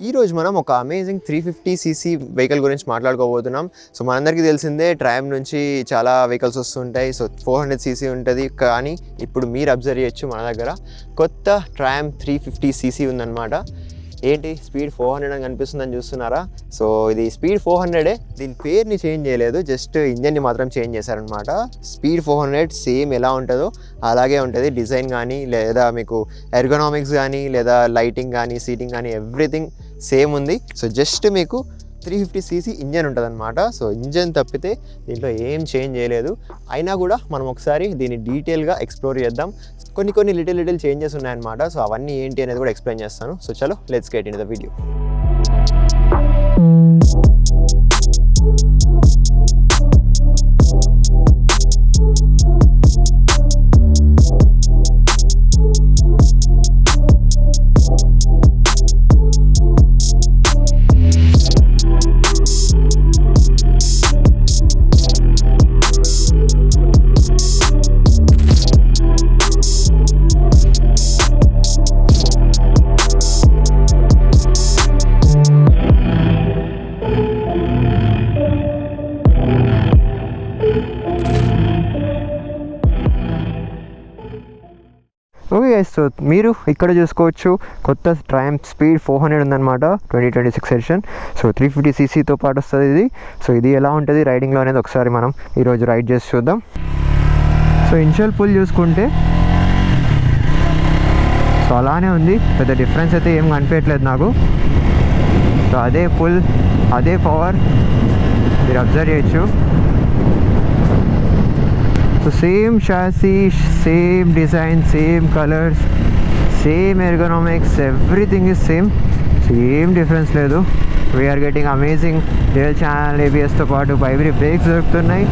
ఈరోజు మనం ఒక అమేజింగ్ 350cc వెహికల్ గురించి మాట్లాడుకోబోతున్నాం. సో మనందరికీ తెలిసిందే ట్రయం నుంచి చాలా వెహికల్స్ వస్తుంటాయి. సో 400cc ఉంటుంది, కానీ ఇప్పుడు మీరు అబ్జర్వ్ చేయొచ్చు మన దగ్గర కొత్త ట్రయం 350cc ఉందన్నమాట. ఏంటి స్పీడ్ 400 అని కనిపిస్తుందని చూస్తున్నారా? సో ఇది స్పీడ్ 400, దీని పేరుని చేంజ్ చేయలేదు, జస్ట్ ఇంజన్ని మాత్రం చేంజ్ చేశారనమాట. స్పీడ్ 400 సేమ్ ఎలా ఉంటుందో అలాగే ఉంటుంది. డిజైన్ కానీ లేదా మీకు ఎర్గనామిక్స్ కానీ లేదా లైటింగ్ కానీ సీటింగ్ కానీ ఎవ్రీథింగ్ సేమ్ ఉంది. సో జస్ట్ మీకు 350cc ఇంజన్ ఉంటుంది అనమాట. సో ఇంజన్ తప్పితే దీంట్లో ఏం చేంజ్ చేయలేదు. అయినా కూడా మనం ఒకసారి దీన్ని డీటెయిల్గా ఎక్స్ప్లోర్ చేద్దాం. కొన్ని లిటిల్ చేంజెస్ ఉన్నాయన్నమాట. సో అవన్నీ ఏంటి అనేది కూడా ఎక్స్ప్లెయిన్ చేస్తాను. సో చలో let's get in the video. Okay guys, so మీరు ఇక్కడ చూసుకోవచ్చు కొత్త ట్రయం స్పీడ్ 400 ఉందన్నమాట, 2026 ఎడిషన్. సో 350cc పాటు వస్తుంది ఇది. సో ఇది ఎలా ఉంటుంది రైడింగ్లో అనేది ఒకసారి మనం ఈరోజు రైడ్ చేసి చూద్దాం. సో ఇనిషియల్ పుల్ చూసుకుంటే సో అలానే ఉంది, పెద్ద డిఫరెన్స్ అయితే ఏం కనిపించట్లేదు నాకు. సో అదే పుల్, అదే పవర్ మీరు అబ్జర్వ్ చేయొచ్చు. So same chassis, same design, same colours, same ergonomics, everything is same. So ఏం డిఫరెన్స్ లేదు. We're getting amazing dual channel ఏబిఎస్తో పాటు వైబ్రీ బ్రేక్స్ దొరుకుతున్నాయి.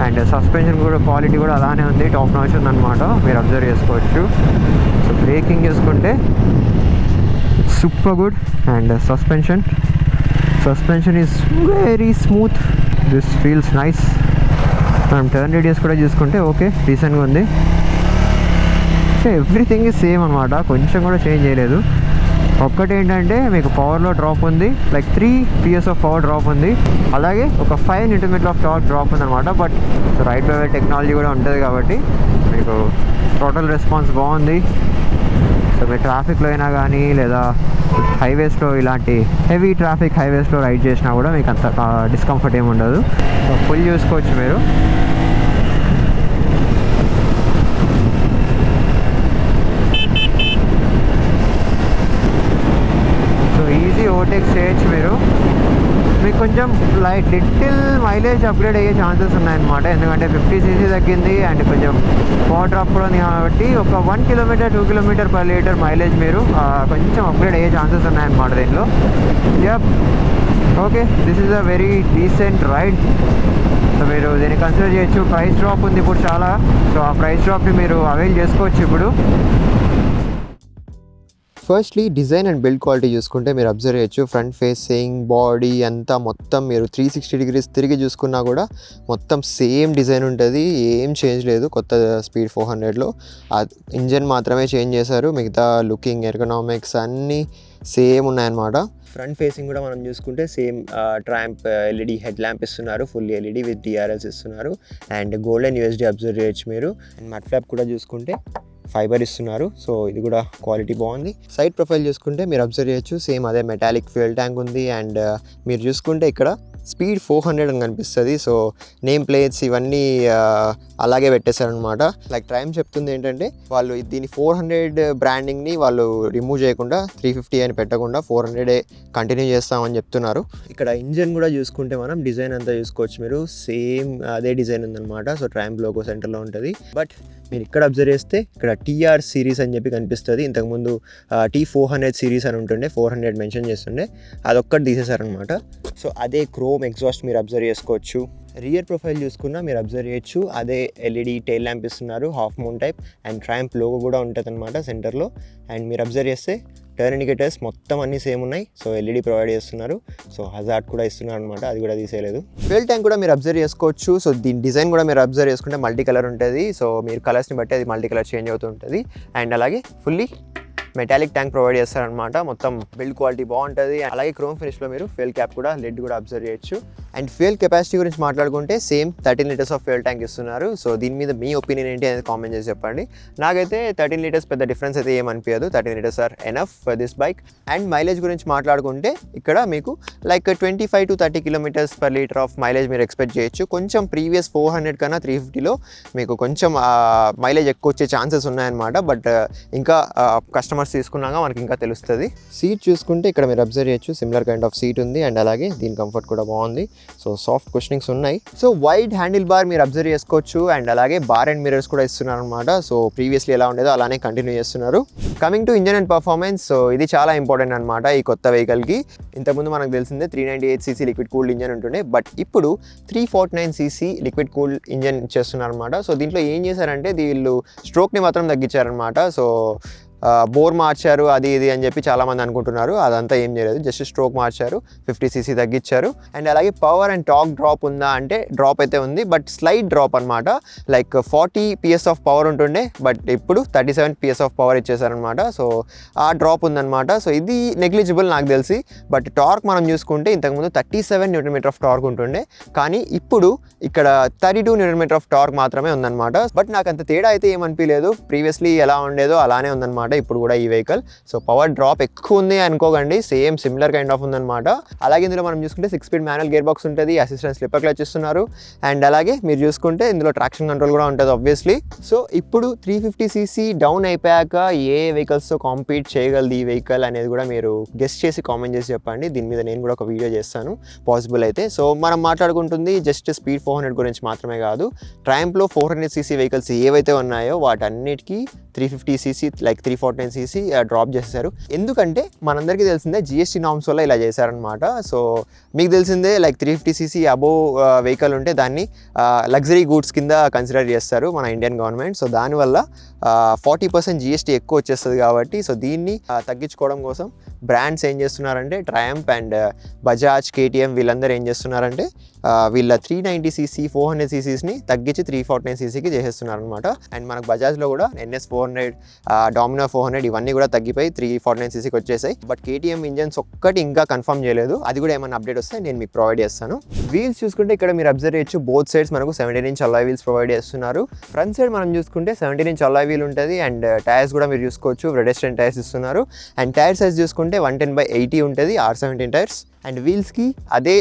అండ్ సస్పెన్షన్ కూడా క్వాలిటీ కూడా అలానే ఉంది, టాప్ నాచ్ ఉందన్నమాట, మీరు అబ్జర్వ్ చేసుకోవచ్చు. సో బ్రేకింగ్ చేసుకుంటే super good. And suspension is very smooth, this feels nice. మనం టర్న్ రేడియస్ కూడా చూసుకుంటే ఓకే, డీసెంట్గా ఉంది. సో ఎవ్రీథింగ్ ఈజ్ సేమ్ అనమాట, కొంచెం కూడా చేంజ్ చేయలేదు. ఒక్కటేంటంటే మీకు పవర్లో డ్రాప్ ఉంది, like 3 PS of power drop ఉంది, అలాగే ఒక 5 Nm ఆఫ్ టార్క్ డ్రాప్ ఉందన్నమాట. But right by wire technology కూడా ఉంటుంది కాబట్టి మీకు టోటల్ రెస్పాన్స్ బాగుంది. సో మీరు ట్రాఫిక్లో అయినా కానీ లేదా హైవేస్లో, ఇలాంటి హెవీ ట్రాఫిక్ హైవేస్లో రైడ్ చేసినా కూడా మీకు అంత డిస్కంఫర్ట్ ఏమి ఉండదు. ఫుల్ చూసుకోవచ్చు మీరు. సో ఈజీ ఓవర్టేక్ చేయొచ్చు మీరు. మీకు కొంచెం లిటిల్ మైలేజ్ అప్గ్రేడ్ అయ్యే ఛాన్సెస్ ఉన్నాయన్నమాట, ఎందుకంటే 50cc తగ్గింది అండ్ కొంచెం పవర్ డ్రాప్ కూడా ఉంది కాబట్టి ఒక 1 km 2 km/లీటర్ మైలేజ్ మీరు కొంచెం అప్గ్రేడ్ అయ్యే ఛాన్సెస్ ఉన్నాయన్నమాట దీంట్లో. Yup, okay, this is a very decent ride. So మీరు దీన్ని కన్సిడర్ చేయొచ్చు. ప్రైస్ డ్రాప్ ఉంది ఇప్పుడు చాలా, సో ఆ ప్రైస్ డ్రాప్ని మీరు అవైల్ చేసుకోవచ్చు ఇప్పుడు. Firstly design and build quality చూసుకుంటే మీరు అబ్జర్వ్ చేయొచ్చు. ఫ్రంట్ ఫేసింగ్, బాడీ అంతా మొత్తం మీరు 360 degrees తిరిగి చూసుకున్నా కూడా మొత్తం సేమ్ డిజైన్ ఉంటుంది, ఏం చేంజ్ లేదు కొత్త స్పీడ్ 400లో. ఇంజన్ మాత్రమే చేంజ్ చేశారు, మిగతా లుకింగ్, ఎర్గనామిక్స్ అన్నీ సేమ్ ఉన్నాయన్నమాట. ఫ్రంట్ ఫేసింగ్ కూడా మనం చూసుకుంటే same tramp LED head lamp ఇస్తున్నారు, ఫుల్ ఎల్ఈడి విత్ DRLs ఇస్తున్నారు. అండ్ గోల్డెన్ USD అబ్జర్వ్ చేయొచ్చు మీరు. అండ్ మడ్ ఫ్లాప్ కూడా చూసుకుంటే ఫైబర్ ఇస్తున్నారు. సో ఇది కూడా క్వాలిటీ బాగుంది. సైడ్ ప్రొఫైల్ చూసుకుంటే మీరు అబ్జర్వ్ చేయొచ్చు, సేమ్ అదే మెటాలిక్ ఫ్యూయల్ ట్యాంక్ ఉంది. అండ్ మీరు చూసుకుంటే ఇక్కడ స్పీడ్ 400 అని కనిపిస్తుంది. సో నేమ్ ప్లేట్స్ ఇవన్నీ అలాగే పెట్టేశారనమాట. లైక్ ట్రయం చెప్తుంది ఏంటంటే వాళ్ళు దీని 400 బ్రాండింగ్ని వాళ్ళు రిమూవ్ చేయకుండా 350 అని పెట్టకుండా 400 కంటిన్యూ చేస్తామని చెప్తున్నారు. ఇక్కడ ఇంజన్ కూడా చూసుకుంటే మనం డిజైన్ అంతా చూసుకోవచ్చు మీరు, సేమ్ అదే డిజైన్ ఉందన్నమాట. సో ట్రయం లోగో సెంటర్లో ఉంటుంది. బట్ మీరు ఇక్కడ అబ్జర్వ్ చేస్తే ఇక్కడ TR సిరీస్ అని చెప్పి కనిపిస్తుంది. ఇంతకుముందు T400 సిరీస్ అని ఉంటుండే, 400 మెన్షన్ చేస్తుండే, అదొక్కటి తీసేశారనమాట. సో అదే క్రోమ్ ఎగ్జాస్ట్ మీరు అబ్జర్వ్ చేసుకోవచ్చు. రియర్ ప్రొఫైల్ చూసుకున్నా మీరు అబ్జర్వ్ చేయొచ్చు, అదే ఎల్ఈడి టైల్ ల్యాంప్ ఇస్తున్నారు, half moon type. And triumph logo కూడా ఉంటుంది అనమాట సెంటర్లో. అండ్ మీరు అబ్జర్వ్ చేస్తే టర్న్ ఇండికేటర్స్ మొత్తం అన్నీ సేమ్ ఉన్నాయి. సో ఎల్ఈడి ప్రొవైడ్ చేస్తున్నారు. సో హజార్డ్ కూడా ఇస్తున్నారు అనమాట, అది కూడా తీసేయలేదు. ఫ్యూయల్ ట్యాంక్ కూడా మీరు అబ్జర్వ్ చేసుకోవచ్చు. సో దీని డిజైన్ కూడా మీరు అబ్జర్వ్ చేసుకుంటే మల్టీ కలర్ ఉంటుంది. సో మీరు కలర్స్ని బట్టి అది మల్టీ కలర్ చేంజ్ అవుతూ ఉంటుంది. అండ్ అలాగే ఫుల్లీ మెటాలిక్ ట్యాంక్ ప్రొవైడ్ చేస్తారనమాట. మొత్తం బిల్డ్ క్వాలిటీ బాగుంటుంది. అలాగే క్రోమ్ ఫినిష్లో మీరు ఫ్యూయల్ క్యాప్ కూడా లెడ్ కూడా అబ్జర్వ్ చేయొచ్చు. అండ్ ఫ్యూయల్ కెపాసిటీ గురించి మాట్లాడుకుంటే same 13 litres of fuel tank ఇస్తున్నారు. సో దీని మీద మీ ఒపీనియన్ ఏంటి అనేది కామెంట్ చేసి చెప్పండి. నాకైతే 13 లీటర్స్ పెద్ద డిఫరెన్స్ అయితే ఏమనిపించదు. 13 litres are enough for this bike. And mileage గురించి మాట్లాడుకుంటే ఇక్కడ మీకు like 25 to 30 kilometres per litre of mileage మీరు ఎక్స్పెక్ట్ చేయొచ్చు. కొంచెం ప్రీవియస్ 400 కన్నా 350లో మీకు కొంచెం మైలేజ్ ఎక్కువ వచ్చే ఛాన్సెస్ ఉన్నాయన్నమాట. బట్ ఇంకా కస్టమర్స్ తీసుకున్నాక మనకి ఇంకా తెలుస్తుంది. సీట్ చూసుకుంటే ఇక్కడ మీరు అబ్జర్వ్ చేయొచ్చు సిమిలర్ కైండ్ ఆఫ్ సీట్ ఉంది. అండ్ అలాగే దీని కంఫర్ట్ కూడా బాగుంది. సో సాఫ్ట్ కుషనింగ్స్ ఉన్నాయి. సో వైడ్ హ్యాండిల్ బార్ మీరు అబ్జర్వ్ చేసుకోవచ్చు. అండ్ అలాగే బార్ అండ్ మిరర్స్ కూడా ఇస్తున్నారు అనమాట. సో ప్రీవియస్లీ ఎలా ఉండేదో అలానే కంటిన్యూ చేస్తున్నారు. Coming to engine and performance, so ఇది చాలా ఇంపార్టెంట్ అనమాట ఈ కొత్త వెహికల్కి. ఇంతకుముందు మనకు తెలిసిందే 398cc లిక్విడ్ కూల్డ్ ఇంజన్ ఉంటుండే. బట్ ఇప్పుడు 349cc లిక్విడ్ కూల్డ్ ఇంజన్ చేస్తున్నారు అనమాట. సో దీంట్లో ఏం చేశారంటే వీళ్ళు స్ట్రోక్ని మాత్రం తగ్గించారనమాట. సో బోర్ మార్చారు అది ఇది అని చెప్పి చాలామంది అనుకుంటున్నారు. అదంతా ఏం చేయలేదు, జస్ట్ స్ట్రోక్ మార్చారు, 50cc తగ్గించారు. అండ్ అలాగే పవర్ అండ్ టార్క్ డ్రాప్ ఉందా అంటే డ్రాప్ అయితే ఉంది, బట్ స్లైట్ డ్రాప్ అనమాట. లైక్ 40 PS ఆఫ్ పవర్ ఉంటుండే, బట్ ఇప్పుడు 37 PS ఆఫ్ పవర్ ఇచ్చేసారనమాట. సో ఆ డ్రాప్ ఉందన్నమాట. సో ఇది నెగ్లిజిబుల్ నాకు తెలిసి. బట్ టార్క్ మనం చూసుకుంటే ఇంతకుముందు 37 Nm ఆఫ్ టార్క్ ఉంటుండే, కానీ ఇప్పుడు ఇక్కడ 32 Nm ఆఫ్ టార్క్ మాత్రమే ఉందన్నమాట. బట్ నాకు అంత తేడా అయితే ఏమనిపించలేదు. ప్రీవియస్లీ ఎలా ఉండేదో అలానే ఉందన్నమాట ఇప్పుడు కూడా ఈ వెహికల్. సో పవర్ డ్రాప్ ఎక్కువ ఉంది అనుకోకండి, సేమ్ సిమిలర్ కైండ్ ఆఫ్ ఉందన్నమాట. అలాగే ఇందులో మనం చూసుకుంటే 6 స్పీడ్ మాన్యువల్ గేర్ బాక్స్ ఉంటుంది, అసిస్టెంట్ స్లిప్పర్ క్లచ్ ఇస్తున్నారు. అండ్ అలాగే మీరు చూసుకుంటే ఇందులో ట్రాక్షన్ కంట్రోల్ కూడా ఉంటుంది ఆబ్వియస్లీ. సో ఇప్పుడు 350cc డౌన్ అయిపోయాక ఏ వెహికల్స్తో కాంపీట్ చేయగలదు ఈ వెహికల్ అనేది కూడా మీరు గెస్ట్ చేసి కామెంట్ చేసి చెప్పండి. దీని మీద నేను కూడా ఒక వీడియో చేస్తాను పాసిబుల్ అయితే. సో మనం మాట్లాడుకుంటుంది జస్ట్ స్పీడ్ 400 గురించి మాత్రమే కాదు. ట్రయంఫ్లో 400cc వెహికల్స్ ఏవైతే ఉన్నాయో వాటన్నిటికీ 350cc లైక్ 349cc డ్రాప్ చేశారు. ఎందుకంటే మనందరికీ తెలిసిందే GST నామ్స్ వల్ల ఇలా చేశారనమాట. సో మీకు తెలిసిందే లైక్ 350cc అబోవ్ వెహికల్ ఉంటే దాన్ని లగ్జరీ గూడ్స్ కింద కన్సిడర్ చేస్తారు మన ఇండియన్ గవర్నమెంట్. సో దానివల్ల 40% GST ఎక్కువ వచ్చేస్తుంది కాబట్టి సో దీన్ని తగ్గించుకోవడం కోసం బ్రాండ్స్ ఏం చేస్తున్నారంటే ట్రయంఫ్ అండ్ బజాజ్, KTM వీళ్ళందరూ ఏం చేస్తున్నారంటే వీళ్ళ 390cc 400ccని తగ్గించి 349ccకి చేసేస్తున్నారు అనమాట. అండ్ మనకు బజాజ్లో కూడా NS 400, డామినర్ 400 ఇవన్నీ కూడా తగ్గిపోయి 349ccకి వచ్చేసాయి. బట్ KTM ఇంజన్స్ ఒక్కటి ఇంకా కన్ఫర్మ్ చేయలేదు, అది కూడా ఏమైనా అప్డేట్ వస్తే నేను మీకు ప్రొవైడ్ చేస్తాను. వీల్స్ చూసుకుంటే ఇక్కడ మీరు అబ్జర్వ్ చేయొచ్చు బోత్ సైడ్స్ మనకు 17" అలాయ్ వీల్స్ ప్రొవైడ్ చేస్తున్నారు. ఫ్రంట్ సైడ్ మనం చూసుకుంటే 17" అలాయ్ వీల్ ఉంటుంది. అండ్ టైర్స్ కూడా మీరు చూసుకోవచ్చు రెడెస్టెంట్ టైర్స్ ఇస్తున్నారు. అండ్ టైర్ సైజ్ చూసుకుంటే 110/80 ఉంటుంది, R17 టైర్స్. అండ్ వీల్స్కి అదే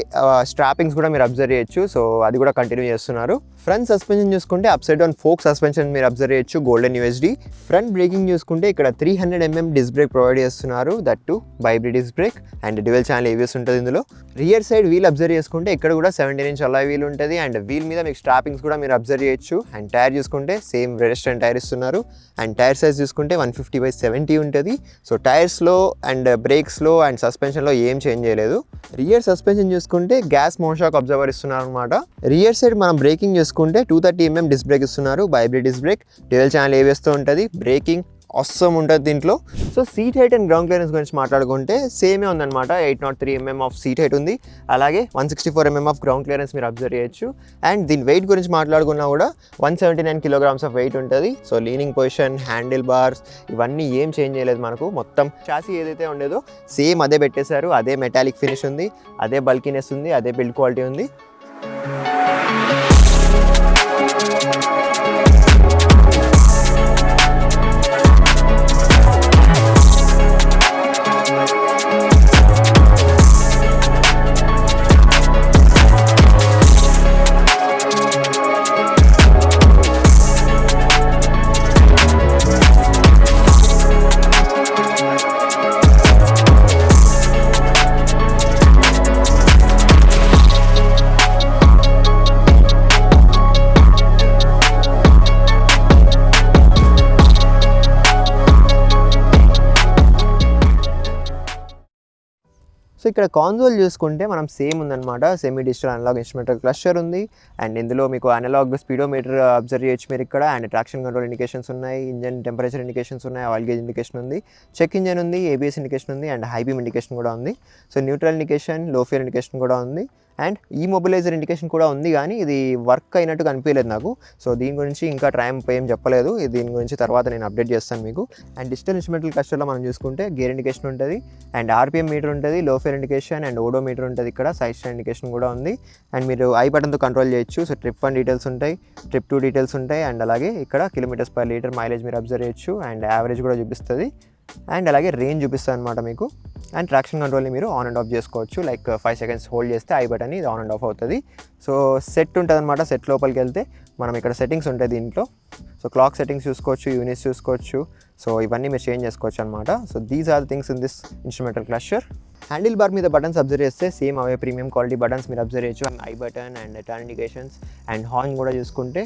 స్ట్రాపింగ్స్ కూడా మీరు అబ్జర్వ్ చేయొచ్చు. సో అది కూడా కంటిన్యూ చేస్తున్నారు. ఫ్రంట్ సస్పెన్షన్ చూసుకుంటే upside down fork suspension మీరు అబ్జర్వ్ చేయొచ్చు, గోల్డెన్ USD. ఫ్రంట్ బ్రేకింగ్ చూసుకుంటే ఇక్కడ 300mm డిస్క్ బ్రేక్ ప్రొవైడ్ చేస్తున్నారు, that to vibrate disc brake. And dual channel ABS ఉంటుంది ఇందులో. రియర్ సైడ్ వీల్ అబ్జర్వ్ చేసుకుంటే ఇక్కడ కూడా 17" అలాయ్ వీల్ ఉంటుంది. అండ్ వీల్ మీద మీకు స్ట్రాపింగ్స్ కూడా మీరు అబ్జర్వ్ చేయొచ్చు. అండ్ టైర్ చూసుకుంటే సేమ్ రెడెస్టెంట్ టైర్ ఇస్తున్నారు. అండ్ టైర్ సైజ్ చూసుకుంటే 150/70 ఉంటుంది. సో టైర్స్లో అండ్ బ్రేక్స్లో అండ్ సస్పెన్షన్లో ఏం చేంజ్ చేయలేదు. రియర్ సస్పెన్షన్ చూసుకుంటే గ్యాస్ మోనోషాక్ అబ్జర్వర్ ఇస్తున్నారు అనమాట. రియర్ సైడ్ మనం బ్రేకింగ్ చూసుకుంటే 230mm డిస్క్ బ్రేక్ ఇస్తున్నారు, vibrate disc brake, dual channel ABSతో ఉంటుంది. బ్రేకింగ్ అవసరం ఉంటుంది దీంట్లో. So seat height and ground clearance గురించి మాట్లాడుకుంటే సేమే ఉందన్నమాట. 803mm ఆఫ్ సీట్ హైట్ ఉంది, అలాగే 164mm ఆఫ్ గ్రౌండ్ క్లియరెన్స్ మీరు అబ్జర్వ్ చేయొచ్చు. అండ్ దీని వెయిట్ గురించి మాట్లాడుకున్నా కూడా 179 kg ఆఫ్ వెయిట్ ఉంటుంది. So leaning position, handle bars ఇవన్నీ ఏం చేంజ్ చేయలేదు మనకు. మొత్తం చాసీ ఏదైతే ఉండేదో సేమ్ అదే పెట్టేశారు. అదే మెటాలిక్ ఫినిష్ ఉంది, అదే బల్కీనెస్ ఉంది, అదే బిల్డ్ క్వాలిటీ ఉంది. సో ఇక్కడ కాన్సోల్ చూసుకుంటే మనం సేమ్ ఉందన్నమాట. Semi digital analog instrumental cluster ఉంది. అండ్ ఇందులో మీకు అనలాగ్ స్పీడోమీటర్ అబ్జర్వ్ చేయొచ్చు మీరు ఇక్కడ. అండ్ ట్రాక్షన్ కంట్రోల్ ఇండికేషన్స్ ఉన్నాయి, ఇంజన్ టెంపరేచర్ ఇండికేషన్స్ ఉన్నాయి, ఆయిల్ గేజ్ ఇండికేషన్ ఉంది, చెక్ ఇంజన్ ఉంది, ABS ఇండికేషన్ ఉంది, అండ్ హై బీమ్ ఇండికేషన్ కూడా ఉంది. So neutral indication, low fuel indication కూడా ఉంది. అండ్ ఈ మొబిలైజర్ ఇండికేషన్ కూడా ఉంది, కానీ ఇది వర్క్ అయినట్టు కనిపించలేదు నాకు. సో దీని గురించి ఇంకా ట్రయంఫ్ ఏం చెప్పలేదు, దీని గురించి తర్వాత నేను అప్డేట్ చేస్తాను మీకు. అండ్ డిజిటల్ ఇన్స్ట్రుమెంటల్ క్లస్టర్లో మనం చూసుకుంటే గేర్ ఇండికేషన్ ఉంటుంది, అండ్ ఆర్పిఎం మీటర్ ఉంటుంది, లో ఫేర్ ఇండికేషన్ అండ్ ఓడో మీటర్ ఉంటుంది, ఇక్కడ సైడ్ స్టాండ్ ఇండికేషన్ కూడా ఉంది. అండ్ మీరు ఐ బటన్తో కంట్రోల్ చేయొచ్చు. సో ట్రిప్ 1 డీటెయిల్స్ ఉంటాయి, ట్రిప్ 2 డీటెయిల్స్ ఉంటాయి, అండ్ అలాగే ఇక్కడ కిలోమీటర్స్ పర్ లీటర్ మైలేజ్ మీరు అబ్జర్వ్ చేయొచ్చు, అండ్ యావరేజ్ కూడా చూపిస్తుంది, అండ్ అలాగే రేంజ్ చూపిస్తుంది అనమాట మీకు. అండ్ ట్రాక్షన్ కంట్రోల్ని మీరు ఆన్ అండ్ ఆఫ్ చేసుకోవచ్చు, లైక్ 5 సెకండ్స్ హోల్డ్ చేస్తే ఐ బటన్ ఇది ఆన్ అండ్ ఆఫ్ అవుతుంది. సో సెట్ ఉంటుంది అనమాట, సెట్ లోపలికి వెళ్తే మనం ఇక్కడ సెట్టింగ్స్ ఉంటాయి దీంట్లో. సో క్లాక్ సెట్టింగ్స్ చూసుకోవచ్చు, యూనిట్స్ చూసుకోవచ్చు, సో ఇవన్నీ మీరు చేంజ్ చేసుకోవచ్చు అనమాట. So these are the things in this instrumental cluster. Handle bar మీద బటన్స్ అబ్జర్వ్ చేస్తే సేమ్ అవే ప్రీమియం క్వాలిటీ బటన్స్ మీరు అబ్జర్వ్ చేయొచ్చు. I button and turn indications and horn కూడా చూసుకుంటే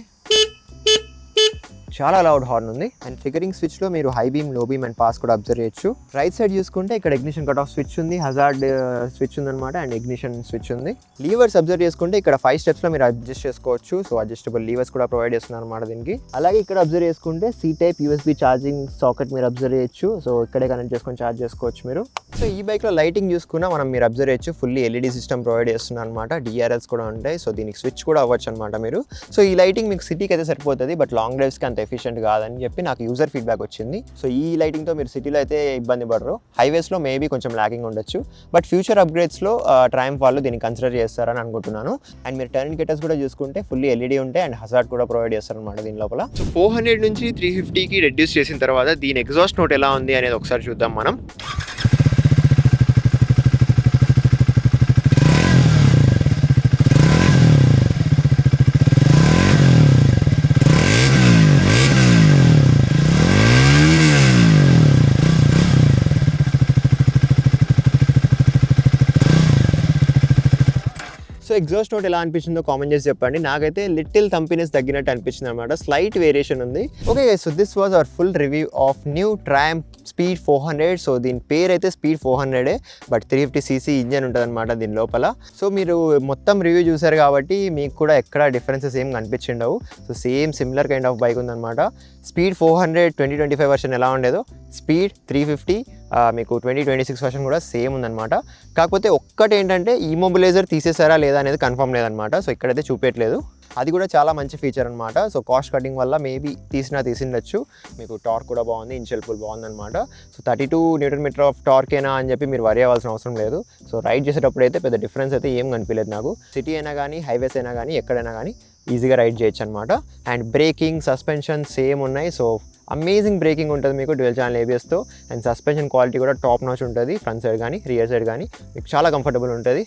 చాలా లౌడ్ హార్న్ ఉంది. అండ్ ట్రిగరింగ్ స్విచ్లో మీరు high beam, low beam and pass కూడా అబ్జర్వ్ చేయొచ్చు. రైట్ సైడ్ చూసుకుంటే ఇక్కడ ఇగ్నిషన్ కట్ ఆఫ్ స్విచ్ ఉంది, హజార్డ్ స్విచ్ ఉందన్నమాట, అండ్ ఇగ్నిషన్ స్విచ్ ఉంది. లీవర్స్ అబ్జర్వ్ చేసుకుంటే ఇక్కడ 5 స్టెప్స్లో మీరు అడ్జస్ట్ చేసుకోవచ్చు. సో అడ్జస్టబుల్ లీవర్స్ కూడా ప్రొవైడ్ చేస్తున్నారు అనమాట దీనికి. అలాగే ఇక్కడ అబ్జర్వ్ చేసుకుంటే C type USB charging socket మీరు అబ్జర్వ్ చేయొచ్చు. సో ఇక్కడే కనెక్ట్ చేసుకొని ఛార్జ్ చేసుకోవచ్చు మీరు. సో ఈ బైక్లో లైటింగ్ చూసుకున్నా మీరు అబ్జర్వ్ చేయొచ్చు, ఫుల్లీ ఎల్ఈడి సిస్టమ్ ప్రొవైడ్ చేస్తున్నారు అనమాట, డిఆర్ఎల్స్ కూడా ఉంటాయి. సో దీనికి స్విచ్ కూడా అవ్వచ్చు అనమాట మీరు. సో ఈ లైటింగ్ మీకు సిటీకి అయితే సరిపోతుంది, బట్ లాంగ్ డ్రైవ్స్కి అంత ఎఫిషియెంట్ కాదని చెప్పి నాకు యూజర్ ఫీడ్బ్యాక్ వచ్చింది. సో ఈ లైటింగ్తో మీరు సిటీలో అయితే ఇబ్బంది పడరు, హైవేస్లో మేబీ కొంచెం ల్యాకింగ్ ఉండొచ్చు, బట్ ఫ్యూచర్ అప్గ్రేడ్స్లో ట్రయంఫ్ వాళ్ళు దీన్ని కన్సిడర్ చేస్తారని అనుకుంటున్నాను. అండ్ మీరు టర్న్ ఇండికేటర్స్ కూడా చూసుకుంటే ఫుల్లీ ఎల్ఈడి ఉంటాయి, అండ్ హజార్డ్ కూడా ప్రొవైడ్ చేస్తారనమాట దీని లోపల. సో 400 నుంచి 350కి రెడ్యూస్ చేసిన తర్వాత దీని ఎగ్జాస్ట్ నోట్ ఎలా ఉంది అనేది ఒకసారి చూద్దాం మనం. సో ఎగ్జాస్ట్ నోట్ ఎలా అనిపించిందో కామెంట్ చేసి చెప్పండి. నాకైతే లిటిల్ థంపీనెస్ తగ్గినట్టు అనిపించింది అనమాట, స్లైట్ వేరియేషన్ ఉంది. Okay guys, so this was our full review of new Triumph speed 400. So దీని పేరు అయితే స్పీడ్ 400, బట్ 350cc ఇంజన్ ఉంటుంది అనమాట దీని లోపల. సో మీరు మొత్తం రివ్యూ చూసారు కాబట్టి మీకు కూడా ఎక్కడ డిఫరెన్సెస్ ఏం కనిపించిండవు. So same similar kind of bike ఉందన్నమాట. స్పీడ్ 400 2025 వర్షన్ ఎలా ఉండేదో స్పీడ్ 350 మీకు 2026 వర్షన్ కూడా సేమ్ ఉందన్నమాట. కాకపోతే ఒక్కటి ఏంటంటే ఈ మొబిలైజర్ తీసేసారా లేదా అనేది కన్ఫర్మ్ లేదనమాట. సో ఇక్కడైతే చూపించట్లేదు, అది కూడా చాలా మంచి ఫీచర్ అనమాట. సో కాస్ట్ కటింగ్ వల్ల మేబీ తీసిండొచ్చు. మీకు టార్క్ కూడా బాగుంది, ఇన్షియల్ పుల్ బాగుందన్నమాట. సో 32 Nm ఆఫ్ టార్కేనా అని చెప్పి మీరు వరి అవ్వాల్సిన అవసరం లేదు. సో రైడ్ చేసేటప్పుడు అయితే పెద్ద డిఫరెన్స్ అయితే ఏం కనిపించలేదు నాకు. సిటీ అయినా కానీ, హైవేస్ అయినా కానీ, ఎక్కడైనా కానీ ఈజీగా రైడ్ చేయొచ్చు అనమాట. అండ్ బ్రేకింగ్, సస్పెన్షన్ సేమ్ ఉన్నాయి. సో అమేజింగ్ బ్రేకింగ్ ఉంటుంది మీకు డ్యూయల్ ఛానల్ ఏబిఎస్తో. అండ్ సస్పెన్షన్ క్వాలిటీ కూడా టాప్ నాచ్ ఉంటుంది, ఫ్రంట్ సైడ్ కానీ రియర్ సైడ్ కానీ మీకు చాలా కంఫర్టబుల్ ఉంటుంది.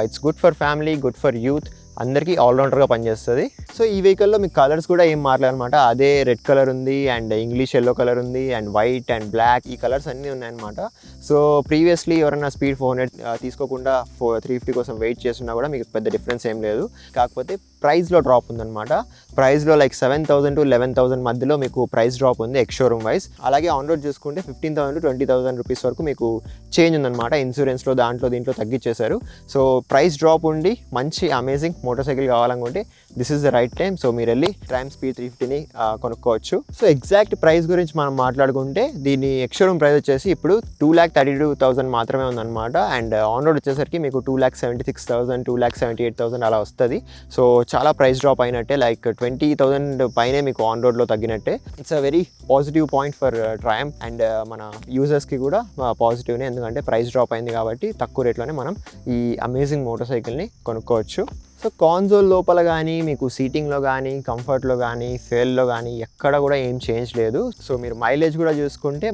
It's good for family, good for youth, అందరికీ ఆల్రౌండర్గా పనిచేస్తుంది. సో ఈ వెహికల్లో మీకు కలర్స్ కూడా ఏం మారలేదు అనమాట. అదే రెడ్ కలర్ ఉంది, అండ్ ఇంగ్లీష్ ఎల్లో కలర్ ఉంది, అండ్ వైట్ అండ్ బ్లాక్, ఈ కలర్స్ అన్నీ ఉన్నాయన్నమాట. సో ప్రీవియస్లీ ఎవరైనా స్పీడ్ 400 తీసుకోకుండా 350 కోసం వెయిట్ చేస్తున్నా కూడా మీకు పెద్ద డిఫరెన్స్ ఏం లేదు. కాకపోతే ప్రైస్లో డ్రాప్ ఉందన్నమాట. ప్రైస్లో లైక్ 7,000 to 11,000 మధ్యలో మీకు ప్రైస్ డ్రాప్ ఉంది ఎక్స్ షోరూమ్ వైజ్. అలాగే ఆన్ రోడ్ చూసుకుంటే 15,000 to 20,000 రూపీస్ వరకు మీకు చేంజ్ ఉందన్నమాట. ఇన్సూరెన్స్లో దీంట్లో తగ్గించేశారు. సో ప్రైస్ డ్రాప్ ఉండి మంచి అమేజింగ్ మోటార్ సైకిల్ కావాలనుకుంటే this is the right time. So మీరు వెళ్ళి ట్రయంఫ్ స్పీడ్ 350ని కొనుక్కోవచ్చు. సో ఎగ్జాక్ట్ ప్రైస్ గురించి మనం మాట్లాడుకుంటే దీని ఎక్స్ షోరూమ్ ప్రైస్ వచ్చేసి ఇప్పుడు 2,32,000 మాత్రమే ఉందన్నమాట. అండ్ ఆన్ రోడ్ వచ్చేసరికి మీకు 2,76,000, 2,78,000 అలా వస్తుంది. సో చాలా ప్రైస్ డ్రాప్ అయినట్టే, లైక్ 20,000 పైనే మీకు ఆన్ రోడ్లో తగ్గినట్టే. It's a very positive point for Triumph. And మన యూజర్స్కి కూడా పాజిటివ్నే, ఎందుకంటే ప్రైస్ డ్రాప్ అయింది కాబట్టి తక్కువ రేట్లోనే మనం ఈ అమేజింగ్ మోటార్ సైకిల్ని కొనుక్కోవచ్చు. సో కాన్సోల్ లోపల కానీ, మీకు సీటింగ్లో కానీ, కంఫర్ట్లో కానీ, ఫేల్లో కానీ ఎక్కడ కూడా ఏం చేంజ్ లేదు. సో మీరు మైలేజ్ కూడా చూసుకుంటే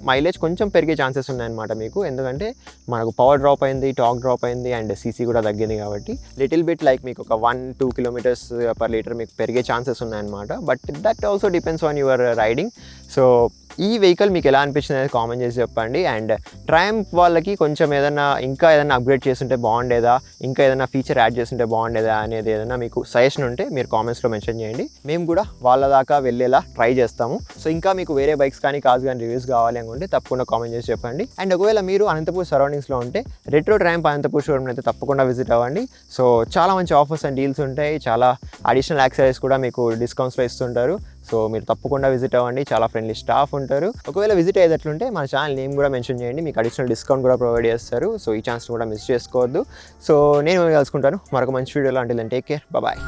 మైలేజ్ కొంచెం పెరిగే ఛాన్సెస్ ఉన్నాయన్నమాట మీకు, ఎందుకంటే మనకు పవర్ డ్రాప్ అయింది, టార్క్ డ్రాప్ అయింది, అండ్ సీసీ కూడా తగ్గింది కాబట్టి లిటిల్ బిట్ లైక్ మీకు ఒక 1-2 kilometers per liter మీకు పెరిగే ఛాన్సెస్ ఉన్నాయన్నమాట. But that also depends on your riding. So ఈ వెహికల్ మీకు ఎలా అనిపించింది అనేది కామెంట్ చేసి చెప్పండి. అండ్ ట్రయంఫ్ వాళ్ళకి కొంచెం ఇంకా ఏదైనా అప్గ్రేడ్ చేస్తుంటే బాగుండేదా, ఇంకా ఏదైనా ఫీచర్ యాడ్ చేస్తుంటే బాగుండేదా అనేది ఏదైనా మీకు సజెషన్ ఉంటే మీరు కామెంట్స్లో మెన్షన్ చేయండి. మేము కూడా వాళ్ళ దాకా వెళ్ళేలా ట్రై చేస్తాము. సో ఇంకా మీకు వేరే బైక్స్ కానీ, కార్స్ కానీ రివ్యూస్ కావాలి అనుకుంటే తప్పకుండా కామెంట్ చేసి చెప్పండి. అండ్ ఒకవేళ మీరు అనంతపూర్ సరౌండింగ్స్లో ఉంటే రెట్రో ట్రయంఫ్ అనంతపూర్ షోరూమ్ అయితే తప్పకుండా విజిట్ అవ్వండి. సో చాలా మంచి ఆఫర్స్ అండ్ డీల్స్ ఉంటాయి, చాలా అడిషనల్ యాక్సెసరీస్ కూడా మీకు డిస్కౌంట్స్లో ఇస్తుంటారు. సో మీరు తప్పకుండా విజిట్ అవ్వండి, చాలా ఫ్రెండ్లీ స్టాఫ్ ఉంటారు. ఒకవేళ విజిట్ అయ్యేటట్లుంటే మన ఛానల్ నేమ్ కూడా మెన్షన్ చేయండి, మీకు అడిషనల్ డిస్కౌంట్ కూడా ప్రొవైడ్ చేస్తారు. సో ఈ ఛాన్స్ కూడా మిస్ చేసుకోవద్దు. సో నేను కలుసుకుంటాను మరొక మంచి వీడియోలో. అంటే టేక్ కేర్, బాయ్.